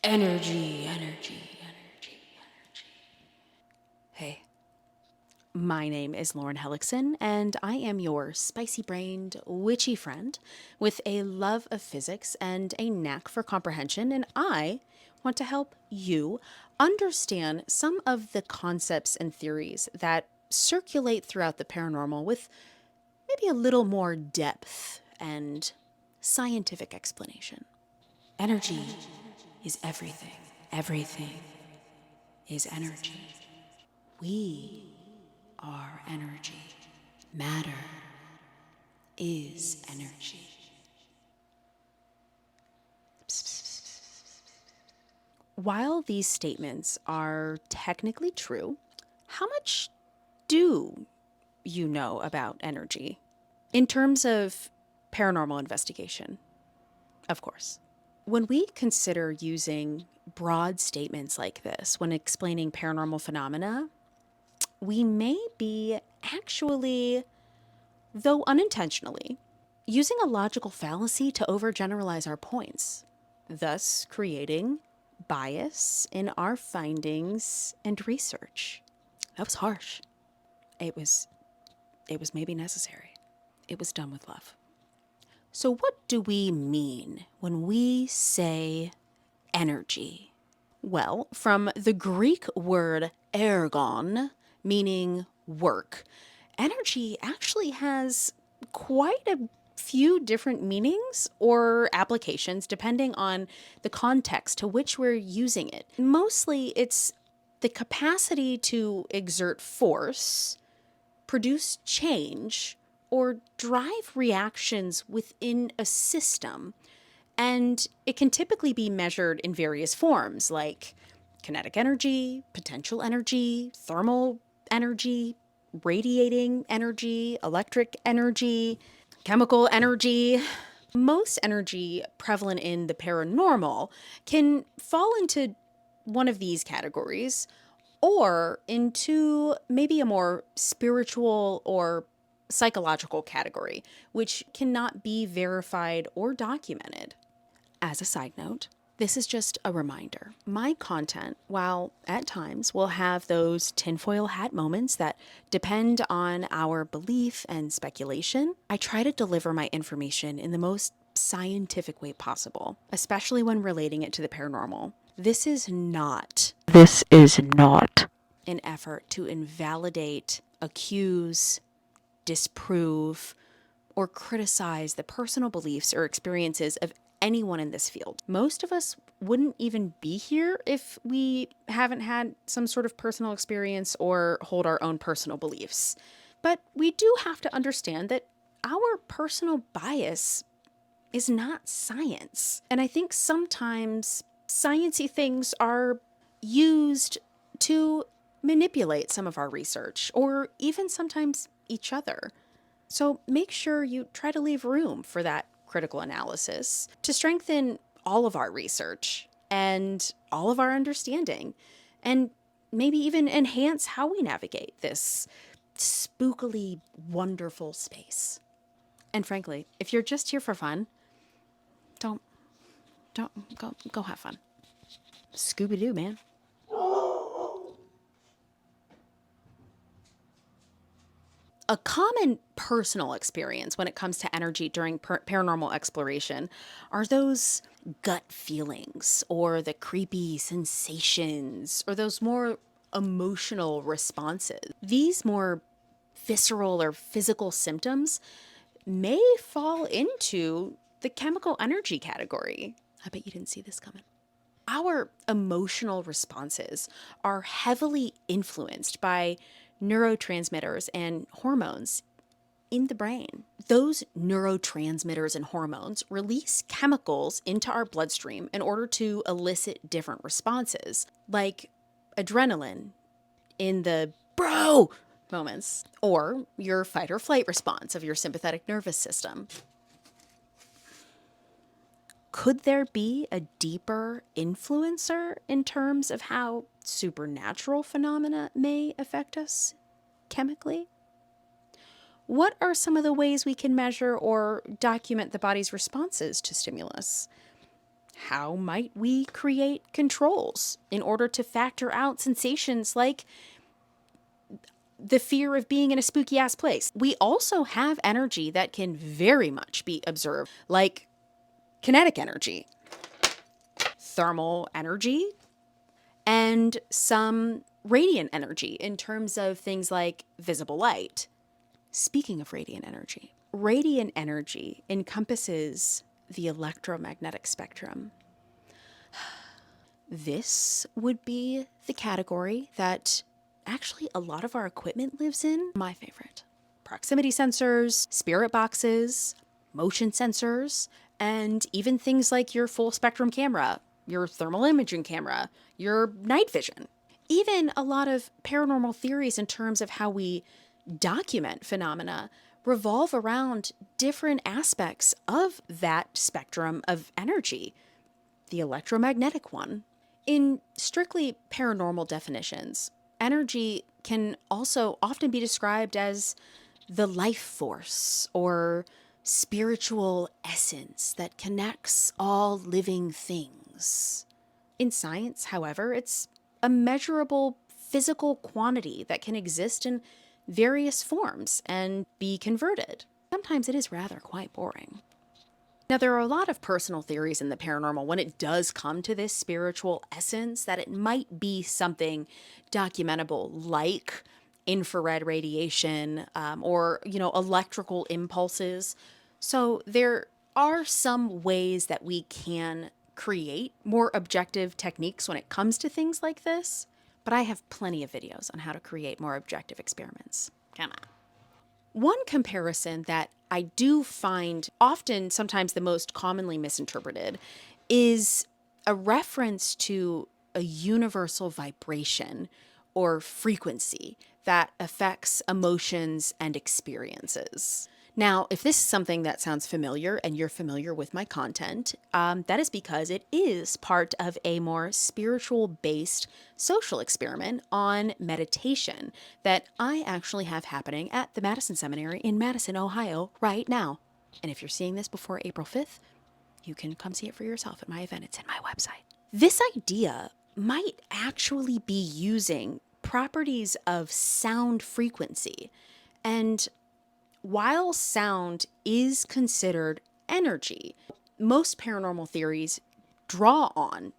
Energy, energy, energy, energy. Hey, my name is Lauren Hellickson, and I am your spicy brained, witchy friend with a love of physics and a knack for comprehension. And I want to help you understand some of the concepts and theories that circulate throughout the paranormal with maybe a little more depth and scientific explanation. Energy is everything. Everything is energy. We are energy. Matter is energy. While these statements are technically true, how much do you know about energy? In terms of paranormal investigation, of course. When we consider using broad statements like this when explaining paranormal phenomena, we may be actually, though unintentionally, using a logical fallacy to overgeneralize our points, thus creating bias in our findings and research. That was harsh. It was maybe necessary. It was done with love. So what do we mean when we say energy? Well, from the Greek word ergon, meaning work, energy actually has quite a few different meanings or applications depending on the context to which we're using it. Mostly, it's the capacity to exert force, produce change, or drive reactions within a system. And it can typically be measured in various forms like kinetic energy, potential energy, thermal energy, radiating energy, electric energy, chemical energy. Most energy prevalent in the paranormal can fall into one of these categories or into maybe a more spiritual or psychological category, which cannot be verified or documented. As a side note, this is just a reminder. My content, while at times will have those tinfoil hat moments that depend on our belief and speculation, I try to deliver my information in the most scientific way possible, especially when relating it to the paranormal. This is not an effort to invalidate, accuse, disprove, or criticize the personal beliefs or experiences of anyone in this field. Most of us wouldn't even be here if we haven't had some sort of personal experience or hold our own personal beliefs. But we do have to understand that our personal bias is not science. And I think sometimes sciencey things are used to manipulate some of our research or even sometimes each other. So make sure you try to leave room for that critical analysis to strengthen all of our research and all of our understanding, and maybe even enhance how we navigate this spookily wonderful space. And frankly, if you're just here for fun, don't go have fun. Scooby-Doo, man. A common personal experience when it comes to energy during paranormal exploration are those gut feelings or the creepy sensations or those more emotional responses. These more visceral or physical symptoms may fall into the chemical energy category. I bet you didn't see this coming. Our emotional responses are heavily influenced by neurotransmitters and hormones in the brain. Those neurotransmitters and hormones release chemicals into our bloodstream in order to elicit different responses, like adrenaline in the bro moments, or your fight or flight response of your sympathetic nervous system. Could there be a deeper influencer in terms of how supernatural phenomena may affect us chemically? What are some of the ways we can measure or document the body's responses to stimulus? How might we create controls in order to factor out sensations like the fear of being in a spooky ass place? We also have energy that can very much be observed, like kinetic energy, thermal energy, and some radiant energy in terms of things like visible light. Speaking of radiant energy encompasses the electromagnetic spectrum. This would be the category that actually a lot of our equipment lives in. My favorite: proximity sensors, spirit boxes, motion sensors, and even things like your full spectrum camera, your thermal imaging camera, your night vision. Even a lot of paranormal theories in terms of how we document phenomena revolve around different aspects of that spectrum of energy, the electromagnetic one. In strictly paranormal definitions, energy can also often be described as the life force or spiritual essence that connects all living things. In science, however, it's a measurable physical quantity that can exist in various forms and be converted. Sometimes it is rather quite boring. Now, there are a lot of personal theories in the paranormal when it does come to this spiritual essence that it might be something documentable, like infrared radiation, or, electrical impulses. So there are some ways that we can create more objective techniques when it comes to things like this, but I have plenty of videos on how to create more objective experiments. Come on. One comparison that I do find often, sometimes the most commonly misinterpreted, is a reference to a universal vibration or frequency that affects emotions and experiences. Now, if this is something that sounds familiar and you're familiar with my content, that is because it is part of a more spiritual based social experiment on meditation that I actually have happening at the Madison Seminary in Madison, Ohio, right now. And if you're seeing this before April 5th, you can come see it for yourself at my event. It's in my website. This idea might actually be using properties of sound frequency. And while sound is considered energy, most paranormal theories draw on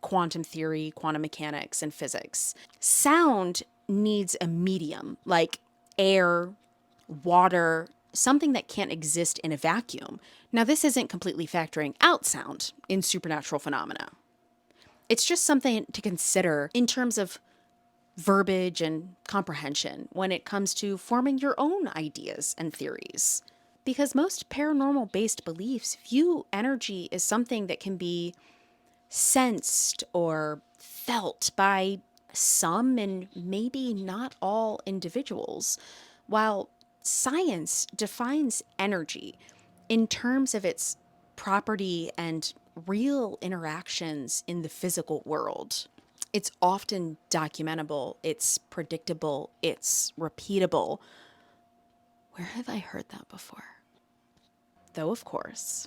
quantum theory, quantum mechanics, and physics. Sound needs a medium like air, water, something that can't exist in a vacuum. Now, this isn't completely factoring out sound in supernatural phenomena. It's just something to consider in terms of verbiage and comprehension when it comes to forming your own ideas and theories. Because most paranormal based beliefs view energy as something that can be sensed or felt by some and maybe not all individuals, while science defines energy in terms of its property and real interactions in the physical world. It's often documentable, it's predictable, it's repeatable. Where have I heard that before? Though, of course,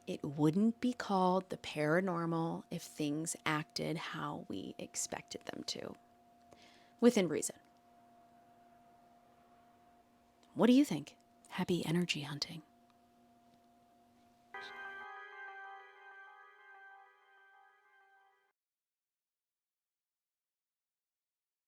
it wouldn't be called the paranormal if things acted how we expected them to, within reason. What do you think? Happy energy hunting.